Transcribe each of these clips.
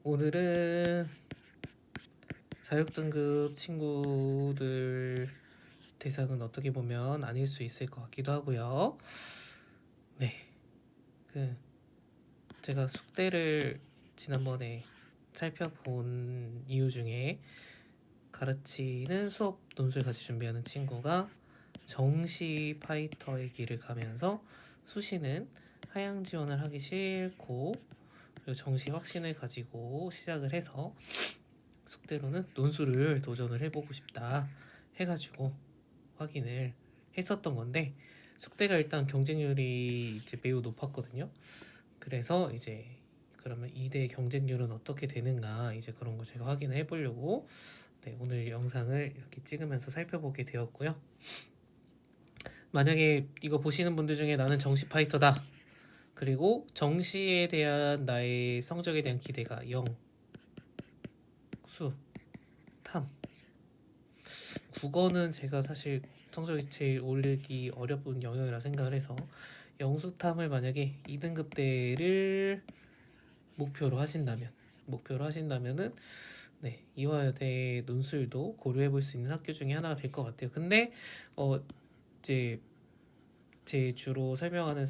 오늘은 사육등급 친구들 대상은 어떻게 보면 아닐 수 있을 것 같기도 하고요. 네, 그 제가 숙대를 지난번에 살펴본 이유 중에 가르치는 수업 논술 같이 준비하는 친구가 정시 파이터의 길을 가면서 수시는 하향 지원을 하기 싫고 그리고 정시 확신을 가지고 시작을 해서 숙대로는 논술을 도전을 해보고 싶다 해가지고 확인을 했었던 건데 숙대가 일단 경쟁률이 이제 매우 높았거든요. 그래서 이제 그러면 2대 경쟁률은 어떻게 되는가 이제 그런 거 제가 확인을 해보려고 네, 오늘 영상을 이렇게 찍으면서 살펴보게 되었고요. 만약에 이거 보시는 분들 중에 나는 정시 파이터다. 그리고 정시에 대한 나의 성적에 대한 기대가 0, 수, 탐. 국어는 제가 사실 성적이 제일 올리기 어려운 영역이라 생각을 해서 영수탐을 만약에 2등급대를 목표로 하신다면은 네, 이화여대 논술도 고려해 볼 수 있는 학교 중에 하나가 될 것 같아요. 근데 이제 제 주로 설명하는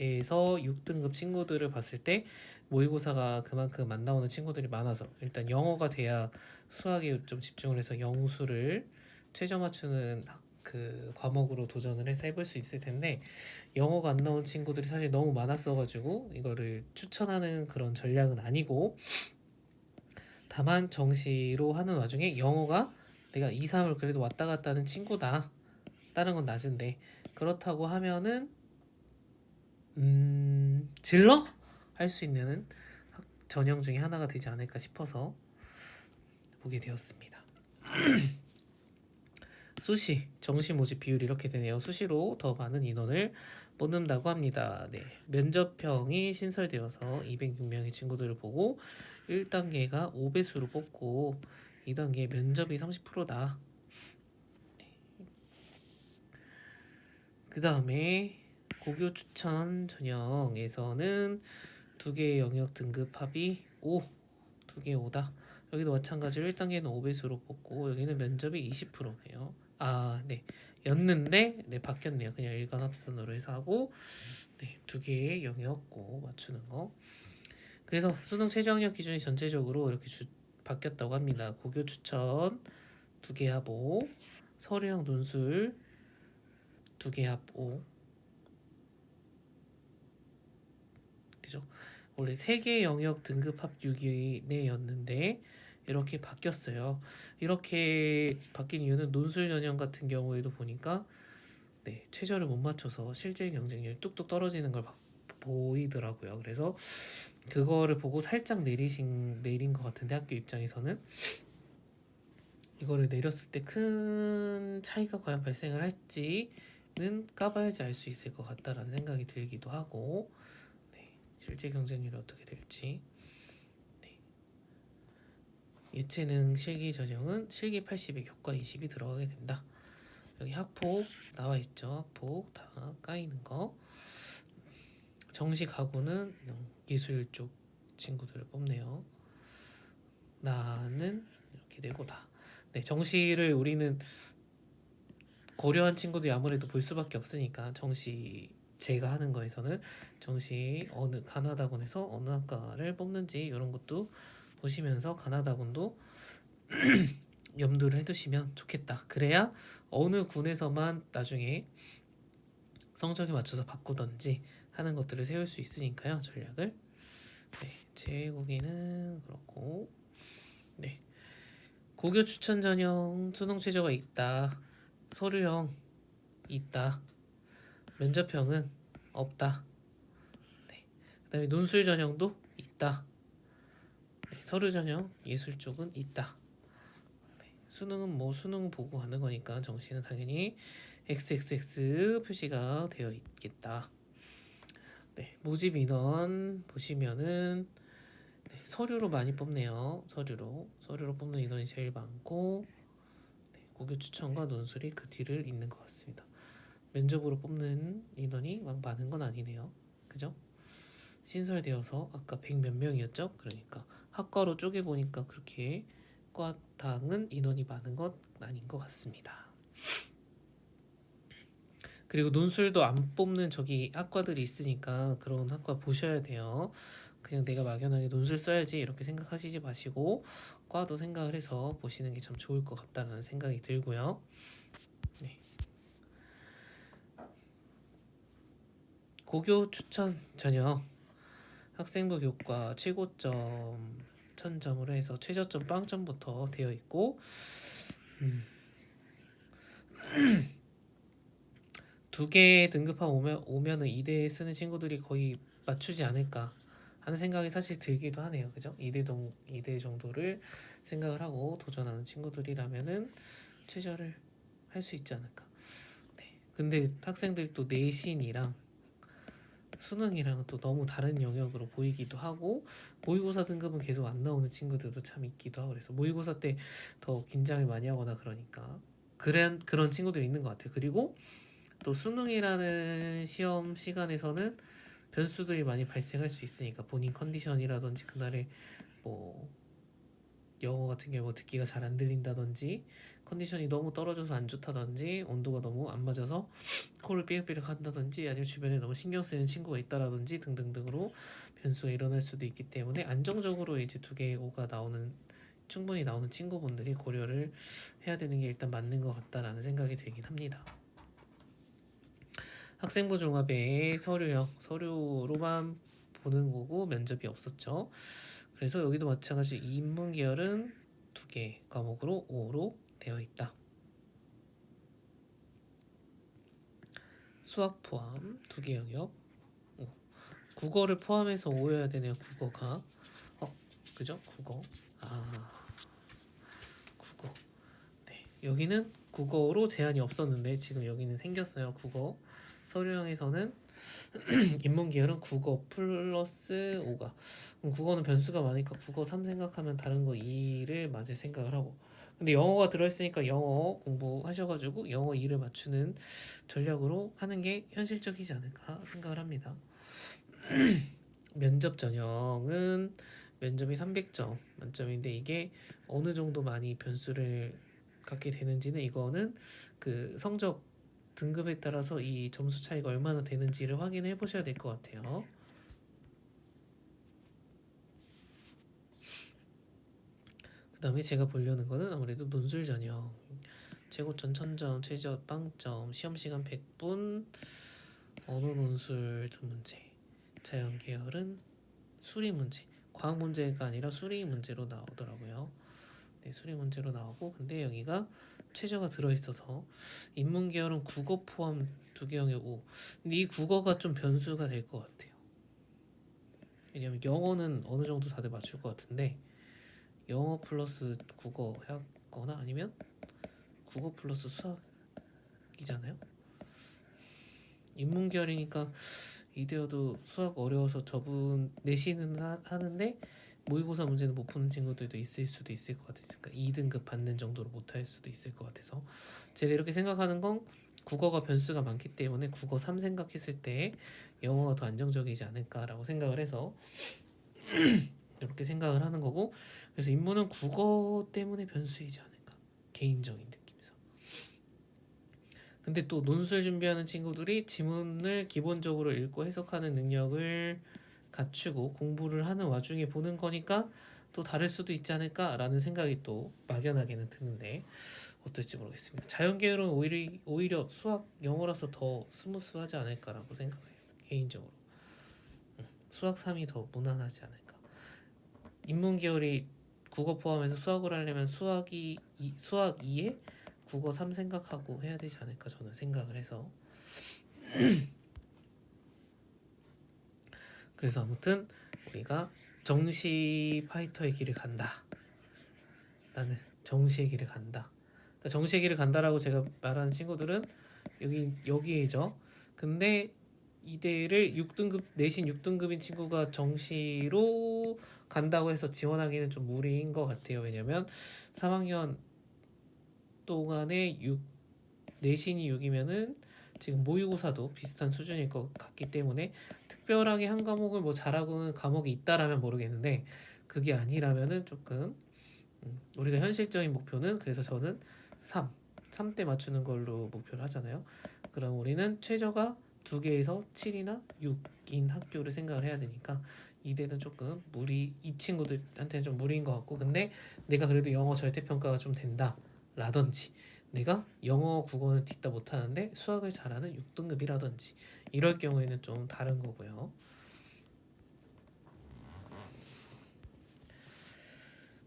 에서 6등급 친구들을 봤을 때 모의고사가 그만큼 안 나오는 친구들이 많아서 일단 영어가 돼야 수학에 좀 집중을 해서 영수를 최저 맞추는 그 과목으로 도전을 해서 해볼 수 있을 텐데 영어가 안 나온 친구들이 사실 너무 많았어가지고 이거를 추천하는 그런 전략은 아니고 다만 정시로 하는 와중에 영어가 내가 2, 3을 그래도 왔다 갔다 하는 친구다. 다른 건 낮은데 그렇다고 하면은 질러? 할 수 있는 전형 중에 하나가 되지 않을까 싶어서 보게 되었습니다. 수시, 정시 모집 비율이 이렇게 되네요. 수시로 더 많은 인원을 뽑는다고 합니다. 네, 면접형이 신설되어서 206명의 친구들을 보고 1단계가 5배수로 뽑고 2단계 면접이 30%다. 그 다음에 고교 추천 전형에서는 두 개의 영역 등급 합이 5, 두 개 5다. 여기도 마찬가지로 1단계는 5배수로 뽑고 여기는 면접이 20%네요. 아, 네. 였는데 네, 바뀌었네요. 그냥 일간 합산으로 해서 하고 네, 두 개의 영역 꼭 맞추는 거. 그래서 수능 최저학력 기준이 전체적으로 이렇게 바뀌었다고 합니다. 고교 추천 두 개 합 5, 서류형 논술 두 개 합 5. 그죠? 원래 세 개 영역 등급 합 6이내였는데 이렇게 바뀌었어요. 이렇게 바뀐 이유는 논술 전형 같은 경우에도 보니까 네, 최저를 못 맞춰서 실제 경쟁률이 뚝뚝 떨어지는 걸 보이더라고요. 그래서 그거를 보고 살짝 내린 것 같은데 학교 입장에서는 이거를 내렸을 때 큰 차이가 과연 발생을 할지는 까봐야지 알 수 있을 것 같다라는 생각이 들기도 하고 네, 실제 경쟁률이 어떻게 될지 예체능 실기 전형은 실기 80에 교과 20이 들어가게 된다. 여기 학폭 나와 있죠. 학폭 다 까이는 거. 정시 가구는 예술 쪽 친구들을 뽑네요. 나는 이렇게 되고 다. 네, 정시를 우리는 고려한 친구들이 아무래도 볼 수밖에 없으니까 정시 제가 하는 거에서는 정시 어느 가나다군에서 어느 학과를 뽑는지 이런 것도 보시면서 가나다군도 염두를 해두시면 좋겠다. 그래야 어느 군에서만 나중에 성적에 맞춰서 바꾸던지 하는 것들을 세울 수 있으니까요. 전략을. 네, 제국이는 그렇고 네, 고교 추천 전형 수능 최저가 있다. 서류형 있다. 면접형은 없다. 네, 그다음에 논술 전형도 있다. 네, 서류 전형 예술 쪽은 있다. 수능은 뭐 수능 보고 하는 거니까 정시는 당연히 XXX 표시가 되어 있겠다. 네, 모집 인원 보시면은 네, 서류로 많이 뽑네요. 서류로 뽑는 인원이 제일 많고 네, 고교 추천과 논술이 그 뒤를 잇는 것 같습니다. 면접으로 뽑는 인원이 막 많은 건 아니네요. 그죠? 신설되어서 아까 100 몇 명이었죠? 그러니까 학과로 쪼개 보니까 그렇게 과당은 인원이 많은 것 아닌 것 같습니다. 그리고 논술도 안 뽑는 저기 학과들이 있으니까 그런 학과 보셔야 돼요. 그냥 내가 막연하게 논술 써야지 이렇게 생각하시지 마시고 과도 생각을 해서 보시는 게 참 좋을 것 같다라는 생각이 들고요. 네. 고교 추천 전형 학생부 교과 최고점 1000점으로 해서 최저점 빵점부터 되어 있고 두 개 등급한 오면은 2대 쓰는 친구들이 거의 맞추지 않을까 하는 생각이 사실 들기도 하네요. 그죠? 2대 정도를 생각을 하고 도전하는 친구들이라면은 최저를 할 수 있지 않을까. 네. 근데 학생들이 또 내신이랑 수능이랑 또 너무 다른 영역으로 보이기도 하고 모의고사 등급은 계속 안 나오는 친구들도 참 있기도 하고 그래서 모의고사 때 더 긴장을 많이 하거나 그러니까 그런 친구들이 있는 것 같아요. 그리고 또 수능이라는 시험 시간에서는 변수들이 많이 발생할 수 있으니까 본인 컨디션이라든지 그날에 뭐 영어 같은 경우 듣기가 잘 안 들린다든지 컨디션이 너무 떨어져서 안 좋다든지 온도가 너무 안 맞아서 코를 삐걱삐걱 한다든지 아니면 주변에 너무 신경 쓰이는 친구가 있다라든지 등등등으로 변수가 일어날 수도 있기 때문에 안정적으로 이제 두 개의 오가 나오는 충분히 나오는 친구분들이 고려를 해야 되는 게 일단 맞는 것 같다라는 생각이 들긴 합니다. 학생부 종합의 서류로만 보는 거고 면접이 없었죠. 그래서 여기도 마찬가지로 인문 계열은 두 개 과목으로 5로 되어 있다. 수학 포함 두 개 영역. 국어를 포함해서 5여야 되네요. 국어가. 그죠? 국어. 국어. 네. 여기는 국어로 제한이 없었는데 지금 여기는 생겼어요. 국어. 서류형에서는 인문 계열은 국어 플러스 5가 국어는 변수가 많으니까 국어 3 생각하면 다른 거 2를 맞을 생각을 하고 근데 영어가 들어있으니까 영어 공부하셔가지고 영어 2를 맞추는 전략으로 하는 게 현실적이지 않을까 생각을 합니다. 면접 전형은 면접이 300점 만점인데 이게 어느 정도 많이 변수를 갖게 되는지는 이거는 그 성적 등급에 따라서 이 점수 차이가 얼마나 되는지를 확인해 보셔야 될 것 같아요. 그 다음에 제가 보려는 거는 아무래도 논술 전형 최고점 1000점, 최저 빵점, 시험시간 100분, 언어 논술 2문제, 자연 계열은 수리 문제, 과학 문제가 아니라 수리 문제로 나오더라고요. 네, 수리 문제로 나오고 근데 여기가 최저가 들어있어서 인문 계열은 국어 포함 두 개 영역 5. 근데 이 국어가 좀 변수가 될 것 같아요. 왜냐면 영어는 어느 정도 다들 맞출 것 같은데 영어 플러스 국어 하거나 아니면 국어 플러스 수학이잖아요. 인문 계열이니까 이대어도 수학 어려워서 저분 내신은 하는데 모의고사 문제는 못 푸는 친구들도 있을 수도 있을 것 같으니까 2등급 받는 정도로 못할 수도 있을 것 같아서 제가 이렇게 생각하는 건 국어가 변수가 많기 때문에 국어 3 생각했을 때 영어가 더 안정적이지 않을까라고 생각을 해서 이렇게 생각을 하는 거고 그래서 인문은 국어 때문에 변수이지 않을까 개인적인 느낌에서 근데 또 논술 준비하는 친구들이 지문을 기본적으로 읽고 해석하는 능력을 갖추고 공부를 하는 와중에 보는 거니까 또 다를 수도 있지 않을까라는 생각이 또 막연하게는 드는데 어떨지 모르겠습니다. 자연계열은 오히려 수학 영어라서 더 스무스하지 않을까라고 생각해요. 개인적으로 수학 3이 더 무난하지 않을까. 인문계열이 국어 포함해서 수학을 하려면 수학 2에 국어 3 생각하고 해야 되지 않을까 저는 생각을 해서 그래서 아무튼 우리가 정시 파이터의 길을 간다. 나는 정시의 길을 간다. 그러니까 정시의 길을 간다라고 제가 말하는 친구들은 여기에죠. 근데 이대를 6등급 내신 6등급인 친구가 정시로 간다고 해서 지원하기는 좀 무리인 것 같아요. 왜냐면 3학년 동안에 내신이 6이면은 지금 모의고사도 비슷한 수준일 것 같기 때문에 특별하게 한 과목을 뭐 잘하고는 과목이 있다라면 모르겠는데 그게 아니라면은 조금 우리가 현실적인 목표는 그래서 저는 3대 맞추는 걸로 목표를 하잖아요. 그럼 우리는 최저가 2개에서 7이나 6인 학교를 생각을 해야 되니까 이대는 조금 이 친구들한테는 좀 무리인 것 같고 근데 내가 그래도 영어 절대평가가 좀 된다 라든지 내가 영어 국어는 뒷다 못하는데 수학을 잘하는 6등급이라든지 이럴 경우에는 좀 다른 거고요.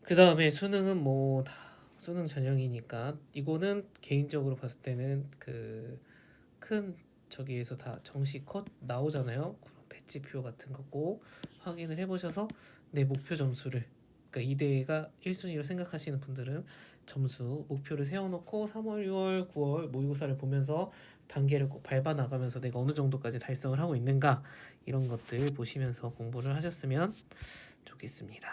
그 다음에 수능은 뭐 다 수능 전형이니까 이거는 개인적으로 봤을 때는 그 큰 저기에서 다 정시 컷 나오잖아요. 그런 배치표 같은 거 꼭 확인을 해보셔서 내 목표 점수를 그러니까 이대가 1순위로 생각하시는 분들은 점수 목표를 세워놓고 3월, 6월, 9월 모의고사를 보면서 단계를 꼭 밟아 나가면서 내가 어느 정도까지 달성을 하고 있는가 이런 것들 보시면서 공부를 하셨으면 좋겠습니다.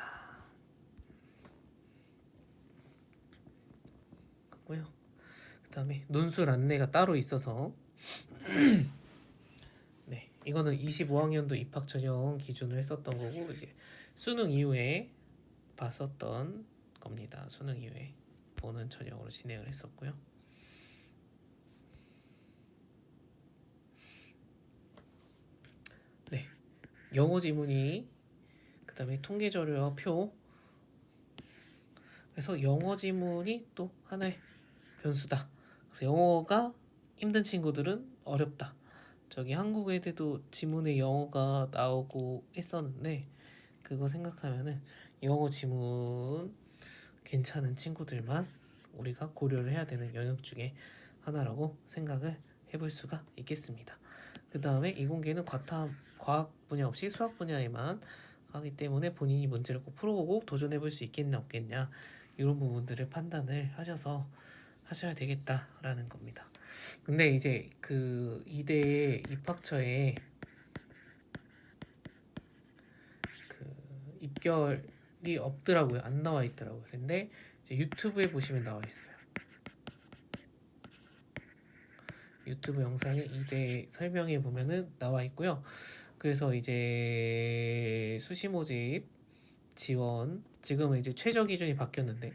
고요. 그다음에 논술 안내가 따로 있어서 네, 이거는 25학년도 입학 전형 기준으로 했었던 거고 이제 수능 이후에 봤었던 겁니다. 수능 이후에 보는 전형으로 진행을 했었고요. 네, 영어 지문이 그다음에 통계 자료와 표. 그래서 영어 지문이 또 하나의 변수다. 그래서 영어가 힘든 친구들은 어렵다. 저기 한국 애들도 지문에 영어가 나오고 했었는데 그거 생각하면은 영어 지문 괜찮은 친구들만 우리가 고려를 해야 되는 영역 중에 하나라고 생각을 해볼 수가 있겠습니다. 그 다음에 이공계는 과학 분야 없이 수학 분야에만 하기 때문에 본인이 문제를 꼭 풀어보고 도전해볼 수 있겠냐 없겠냐 이런 부분들을 판단을 하셔서 하셔야 되겠다라는 겁니다. 근데 이제 그 이대의 입학처에 그 입결이 없더라고요. 안 나와 있더라고요. 근데 이제 유튜브에 보시면 나와 있어요. 유튜브 영상에 이대 설명에 보면은 나와 있고요. 그래서 이제 수시 모집 지원 지금은 이제 최저 기준이 바뀌었는데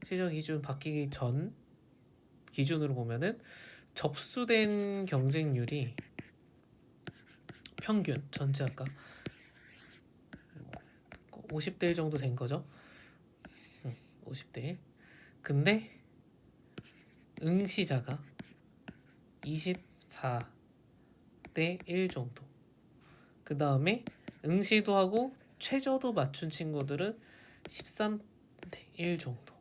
최저 기준 바뀌기 전 기준으로 보면은 접수된 경쟁률이 평균 전체 학과 50대 1 정도 된 거죠. 50대 1. 근데 응시자가 24대 1 정도. 그 다음에 응시도 하고 최저도 맞춘 친구들은 13대 1 정도.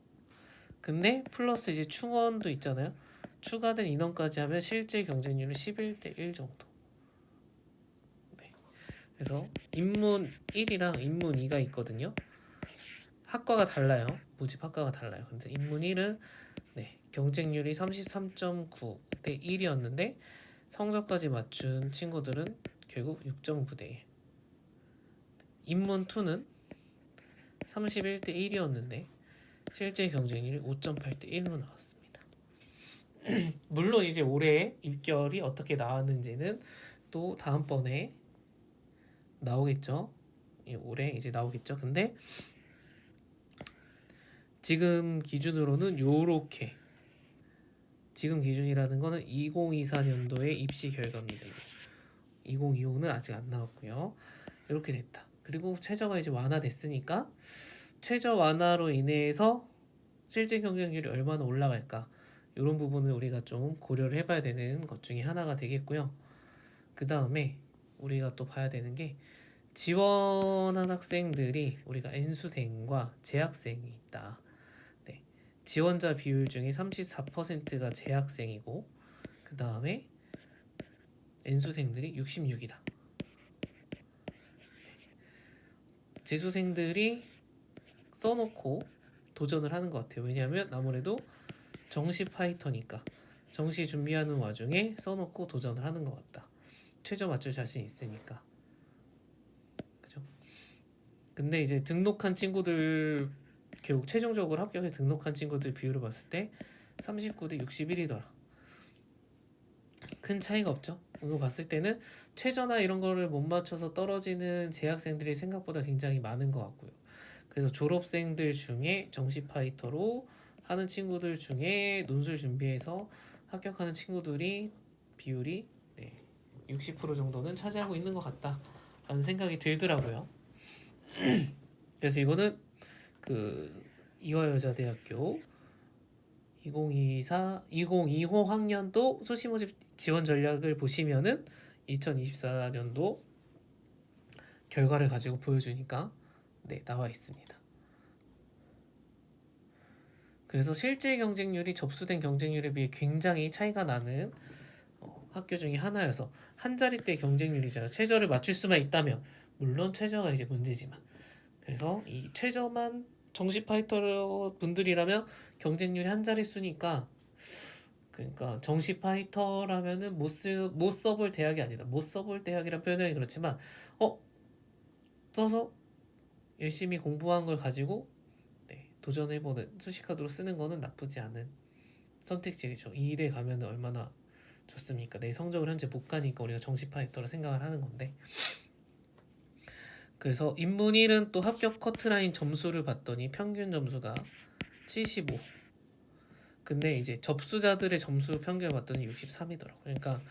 근데 플러스 이제 충원도 있잖아요. 추가된 인원까지 하면 실제 경쟁률은 11대 1 정도. 네. 그래서 인문 1이랑 인문 2가 있거든요. 학과가 달라요. 모집 학과가 달라요. 근데 인문 1은 네, 경쟁률이 33.9대 1이었는데 성적까지 맞춘 친구들은 결국 6.9대 1. 인문 2는 31대 1이었는데 실제 경쟁률이 5.8대 1로 나왔습니다. 물론 이제 올해 입결이 어떻게 나왔는지는 또 다음번에 나오겠죠. 올해 이제 나오겠죠. 근데 지금 기준으로는 요렇게 지금 기준이라는 거는 2024년도의 입시 결과입니다. 2025는 아직 안 나왔고요. 이렇게 됐다. 그리고 최저가 이제 완화됐으니까 최저 완화로 인해서 실제 경쟁률이 얼마나 올라갈까 이런 부분을 우리가 좀 고려를 해봐야 되는 것 중에 하나가 되겠고요. 그 다음에 우리가 또 봐야 되는 게 지원한 학생들이 우리가 N수생과 재학생이 있다. 네. 지원자 비율 중에 34%가 재학생이고 그 다음에 N수생들이 66이다. 재수생들이 써놓고 도전을 하는 것 같아요. 왜냐하면 아무래도 정시 파이터니까 정시 준비하는 와중에 써놓고 도전을 하는 것 같다. 최저 맞출 자신 있으니까. 그죠? 근데 이제 등록한 친구들 결국 최종적으로 합격해 등록한 친구들 비율을 봤을 때 39대 61이더라. 큰 차이가 없죠. 이거 봤을 때는 최저나 이런 거를 못 맞춰서 떨어지는 재학생들이 생각보다 굉장히 많은 것 같고요. 그래서 졸업생들 중에 정시 파이터로 하는 친구들 중에 논술 준비해서 합격하는 친구들이 비율이 60% 정도는 차지하고 있는 것 같다라는 생각이 들더라고요. 그래서 이거는 그 이화여자대학교 2020 학년도 수시 모집 지원 전략을 보시면은 2024년도 결과를 가지고 보여주니까 나와 있습니다. 그래서 실제 경쟁률이 접수된 경쟁률에 비해 굉장히 차이가 나는 학교 중에 하나여서 한 자리대 경쟁률이잖아요. 최저를 맞출 수만 있다면 물론 최저가 이제 문제지만 그래서 이 최저만 정시 파이터 분들이라면 경쟁률이 한 자릿수니까 그러니까 정시 파이터라면은 못 써볼 대학이 아니다. 못 써볼 대학이란 표현이 그렇지만 써서 열심히 공부한 걸 가지고 도전해보는 수시카드로 쓰는 거는 나쁘지 않은 선택지죠. 이 일에 가면 얼마나 좋습니까? 내 성적을 현재 못 가니까 우리가 정시 파이터라 생각을 하는 건데 그래서 인문 1은 또 합격 커트라인 점수를 봤더니 평균 점수가 75. 근데 이제 접수자들의 점수 평균을 봤더니 63이더라고. 그러니까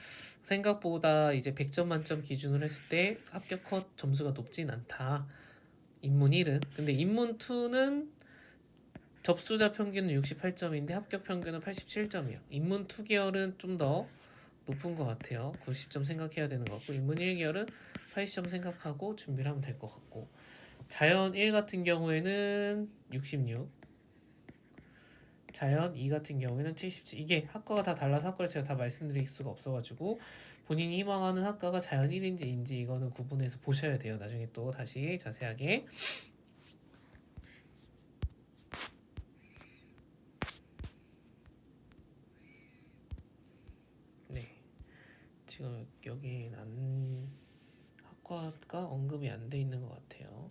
생각보다 이제 100점 만점 기준으로 했을 때 합격 컷 점수가 높진 않다. 인문 1은. 근데 인문 2는 접수자 평균은 68점인데 합격 평균은 87점이에요. 인문 2 계열은 좀 더 높은 것 같아요. 90점 생각해야 되는 것 같고 인문 1 계열은 80점 생각하고 준비를 하면 될 것 같고 자연 1 같은 경우에는 66 자연 2 같은 경우에는 77 이게 학과가 다 달라서 학과를 제가 다 말씀드릴 수가 없어가지고 본인이 희망하는 학과가 자연 1인지 2인지 이거는 구분해서 보셔야 돼요. 나중에 또 다시 자세하게 지금 여기 학과가 언급이 안 돼 있는 것 같아요.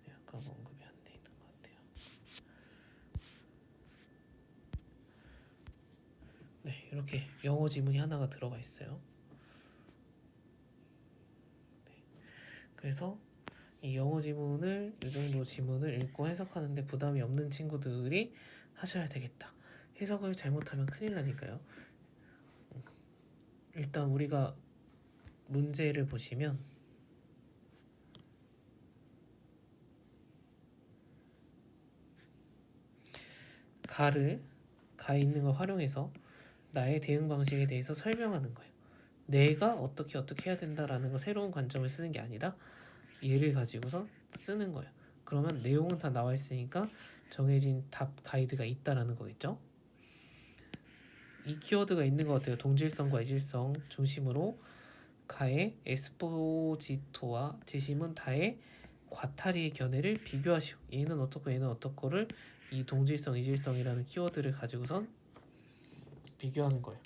학과가 언급이 안 돼 있는 것 같아요. 이렇게 영어 지문이 하나가 들어가 있어요. 그래서 이 영어 지문을 이 정도 지문을 읽고 해석하는데 부담이 없는 친구들이 하셔야 되겠다. 해석을 잘못하면 큰일 나니까요. 일단 우리가 문제를 보시면 가 있는 걸 활용해서 나의 대응 방식에 대해서 설명하는 거예요. 내가 어떻게 해야 된다라는 거 새로운 관점을 쓰는 게 아니라 얘를 가지고서 쓰는 거예요. 그러면 내용은 다 나와 있으니까 정해진 답 가이드가 있다라는 거겠죠. 이 키워드가 있는 것 같아요. 동질성과 이질성 중심으로 가의 에스포지토와 제시문 다의 과타리의 견해를 비교하시오. 얘는 어떻고 얘는 어떻고를 이 동질성, 이질성이라는 키워드를 가지고선 비교하는 거예요.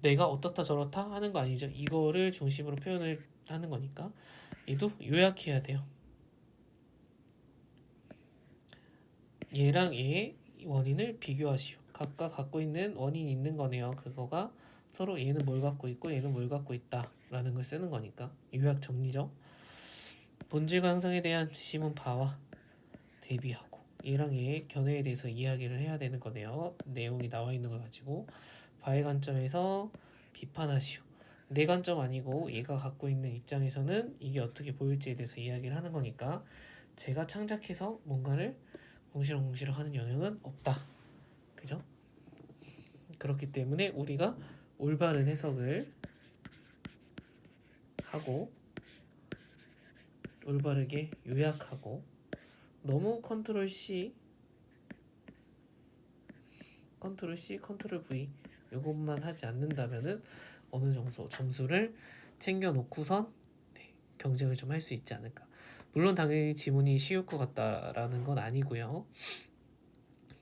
내가 어떻다 저렇다 하는 거 아니죠. 이거를 중심으로 표현을 하는 거니까 얘도 요약해야 돼요. 얘랑 얘의 원인을 비교하시오. 각각 갖고 있는 원인이 있는 거네요. 그거가 서로 얘는 뭘 갖고 있고 얘는 뭘 갖고 있다 라는 걸 쓰는 거니까 요약 정리죠. 본질과 형성에 대한 지시문 바와 대비하고 얘랑 얘의 견해에 대해서 이야기를 해야 되는 거네요. 내용이 나와 있는 걸 가지고 바의 관점에서 비판하시오. 내 관점 아니고 얘가 갖고 있는 입장에서는 이게 어떻게 보일지에 대해서 이야기를 하는 거니까 제가 창작해서 뭔가를 공시렁공시렁 하는 영역은 없다. 그죠? 그렇기 때문에 우리가 올바른 해석을 하고 올바르게 요약하고 너무 컨트롤 C, 컨트롤 V 이것만 하지 않는다면은 어느 정도 점수를 챙겨놓고선 경쟁을 좀 할 수 있지 않을까. 물론 당연히 지문이 쉬울 것 같다라는 건 아니고요.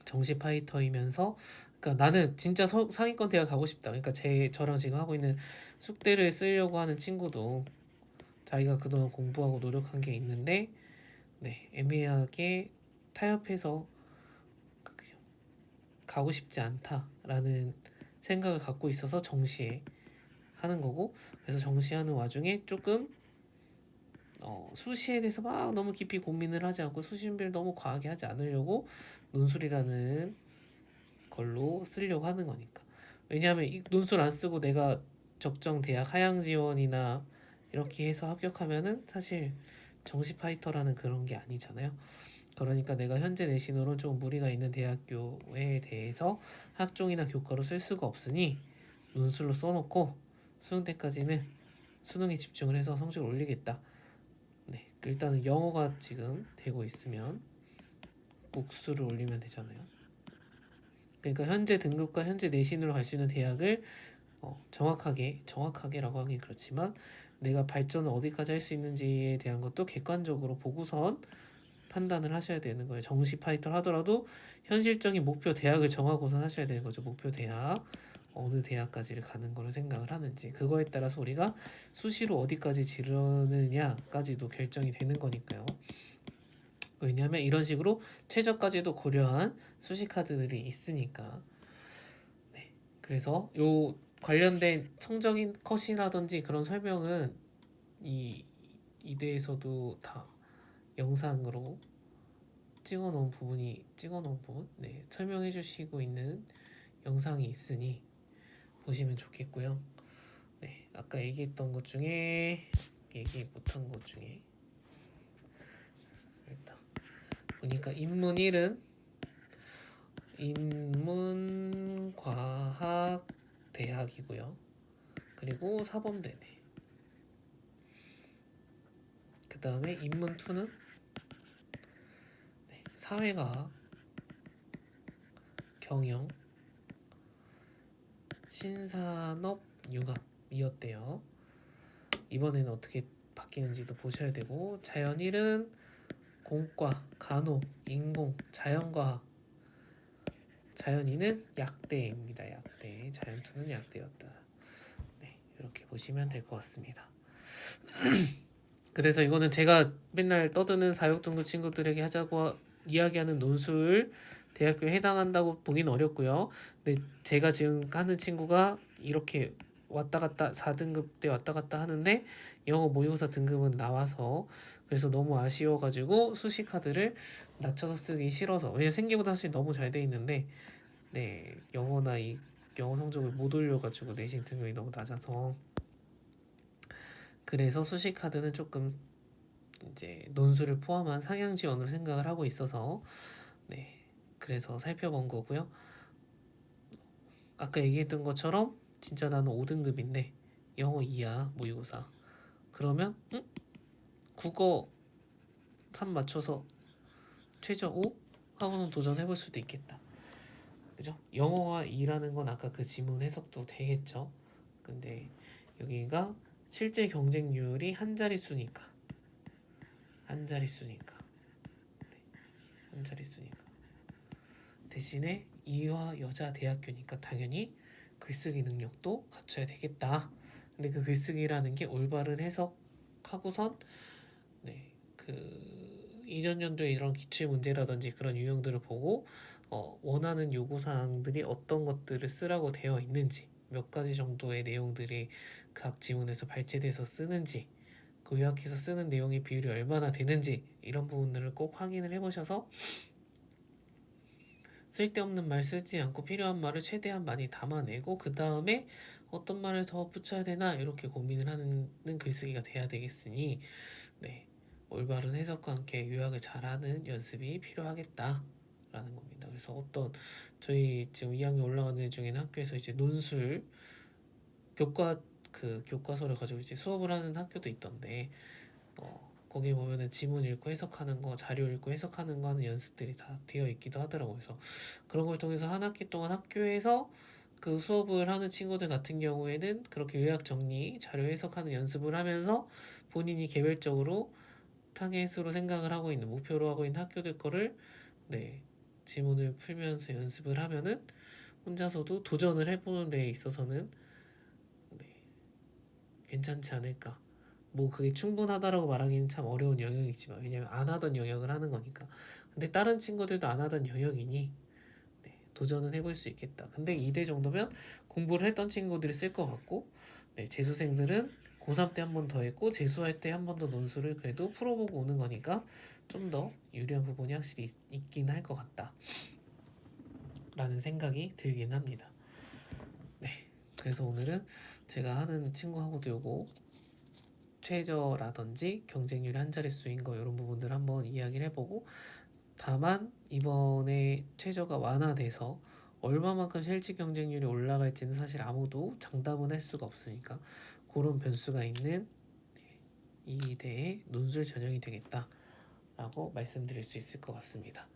정시 파이터이면서 그러니까 나는 진짜 상위권 대학 가고 싶다. 그러니까 저랑 지금 하고 있는 숙대를 쓰려고 하는 친구도 자기가 그동안 공부하고 노력한 게 있는데 애매하게 타협해서 가고 싶지 않다라는 생각을 갖고 있어서 정시에 하는 거고, 그래서 정시하는 와중에 조금 수시에 대해서 막 너무 깊이 고민을 하지 않고 수시 준비를 너무 과하게 하지 않으려고 논술이라는 걸로 쓰려고 하는 거니까. 왜냐하면 이 논술 안 쓰고 내가 적정 대학 하향 지원이나 이렇게 해서 합격하면은 사실 정시 파이터라는 그런 게 아니잖아요. 그러니까 내가 현재 내신으로 좀 무리가 있는 대학교에 대해서 학종이나 교과로 쓸 수가 없으니 논술로 써놓고 수능 때까지는 수능에 집중을 해서 성적을 올리겠다. 네, 일단은 영어가 지금 되고 있으면 국수를 올리면 되잖아요. 그러니까 현재 등급과 현재 내신으로 갈 수 있는 대학을 정확하게라고 하긴 그렇지만 내가 발전을 어디까지 할 수 있는지에 대한 것도 객관적으로 보고선 판단을 하셔야 되는 거예요. 정시 파이터를 하더라도 현실적인 목표 대학을 정하고선 하셔야 되는 거죠. 목표 대학 어느 대학까지를 가는 거를 생각을 하는지 그거에 따라서 우리가 수시로 어디까지 지르느냐까지도 결정이 되는 거니까요. 왜냐하면 이런 식으로 최저까지도 고려한 수시 카드들이 있으니까. 네. 그래서 요 관련된 성적인 컷이라든지 그런 설명은 이 이대에서도 다 영상으로 찍어놓은 부분, 네, 설명해 주시고 있는 영상이 있으니 보시면 좋겠고요. 네, 아까 얘기했던 것 중에 얘기 못한 것 중에 일단 보니까 인문 1은 인문과학대학이고요. 그리고 사범대네. 그 다음에 인문 2는 사회과학, 경영, 신산업, 융합이었대요. 이번에는 어떻게 바뀌는지도 보셔야 되고, 자연 1은 공과, 간호, 인공, 자연과학. 자연 2는 약대입니다. 약대. 자연 2는 약대였다. 네, 이렇게 보시면 될 것 같습니다. 그래서 이거는 제가 맨날 떠드는 사회복등록 친구들에게 하자고 이야기하는 논술 대학교에 해당한다고 보긴 어렵고요. 근데 제가 지금 하는 친구가 이렇게 왔다 갔다 4등급 때 왔다 갔다 하는데 영어 모의고사 등급은 나와서 그래서 너무 아쉬워가지고 수시 카드를 낮춰서 쓰기 싫어서 왜냐면 생기보다 사실 너무 잘 돼 있는데 네 영어나 이 영어 성적을 못 올려가지고 내신 등급이 너무 낮아서 그래서 수시 카드는 조금 이제 논술을 포함한 상향 지원을 생각을 하고 있어서 네 그래서 살펴본 거고요. 아까 얘기했던 것처럼 진짜 나는 5등급인데 영어 2야 모의고사 그러면 국어 3 맞춰서 최저 5 하고는 도전해볼 수도 있겠다. 그죠? 영어가 2라는 건 아까 그 지문 해석도 되겠죠. 근데 여기가 실제 경쟁률이 한 자릿수니까 한 자릿수니까 한 자릿수니까 대신에 이화 여자 대학교니까 당연히 글쓰기 능력도 갖춰야 되겠다. 근데 그 글쓰기라는 게 올바른 해석하고선 네, 그 이전 연도에 이런 기출 문제라든지 그런 유형들을 보고 원하는 요구 사항들이 어떤 것들을 쓰라고 되어 있는지 몇 가지 정도의 내용들이 각 지문에서 발췌돼서 쓰는지 그 요약해서 쓰는 내용의 비율이 얼마나 되는지 이런 부분들을 꼭 확인을 해보셔서 쓸데없는 말 쓰지 않고 필요한 말을 최대한 많이 담아내고 그 다음에 어떤 말을 더 붙여야 되나 이렇게 고민을 하는 글쓰기가 돼야 되겠으니 네, 올바른 해석과 함께 요약을 잘하는 연습이 필요하겠다라는 겁니다. 그래서 어떤 저희 지금 2학년 올라가는 애 중에는 학교에서 이제 논술 교과서를 가지고 이제 수업을 하는 학교도 있던데 거기 보면은 지문 읽고 해석하는 거, 자료 읽고 해석하는 거 하는 연습들이 다 되어 있기도 하더라고요. 그래서 그런 걸 통해서 한 학기 동안 학교에서 그 수업을 하는 친구들 같은 경우에는 그렇게 요약 정리, 자료 해석하는 연습을 하면서 본인이 개별적으로 타겟으로 생각을 하고 있는 목표로 하고 있는 학교들 거를 네 지문을 풀면서 연습을 하면은 혼자서도 도전을 해보는 데에 있어서는 네, 괜찮지 않을까. 뭐 그게 충분하다라고 말하기는 참 어려운 영역이지만 왜냐면 안 하던 영역을 하는 거니까. 근데 다른 친구들도 안 하던 영역이니 네, 도전은 해볼 수 있겠다. 근데 2대 정도면 공부를 했던 친구들이 쓸 것 같고, 네, 재수생들은 고3 때 한 번 더 했고 재수할 때 한 번 더 논술을 그래도 풀어보고 오는 거니까 좀 더 유리한 부분이 확실히 있긴 할 것 같다 라는 생각이 들긴 합니다. 네, 그래서 오늘은 제가 하는 친구하고도 요거 최저라든지 경쟁률이 한 자릿수인 거 이런 부분들 한번 이야기를 해보고, 다만 이번에 최저가 완화돼서 얼마만큼 실질 경쟁률이 올라갈지는 사실 아무도 장담은 할 수가 없으니까 그런 변수가 있는 이 대의 논술 전형이 되겠다라고 말씀드릴 수 있을 것 같습니다.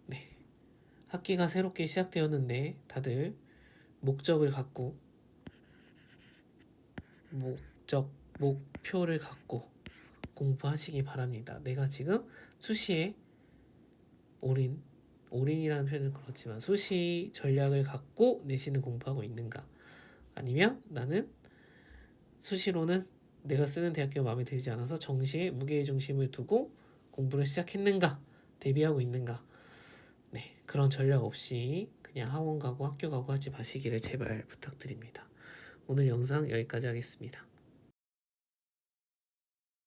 네, 학기가 새롭게 시작되었는데 다들 목적을 갖고 목표를 갖고 공부하시기 바랍니다. 내가 지금 수시에 올인이라는 표현은 그렇지만 수시 전략을 갖고 내신을 공부하고 있는가, 아니면 나는 수시로는 내가 쓰는 대학교가 마음에 들지 않아서 정시에 무게 중심을 두고 공부를 시작했는가, 대비하고 있는가. 네, 그런 전략 없이 그냥 학원 가고 학교 가고 하지 마시기를 제발 부탁드립니다. 오늘 영상 여기까지 하겠습니다.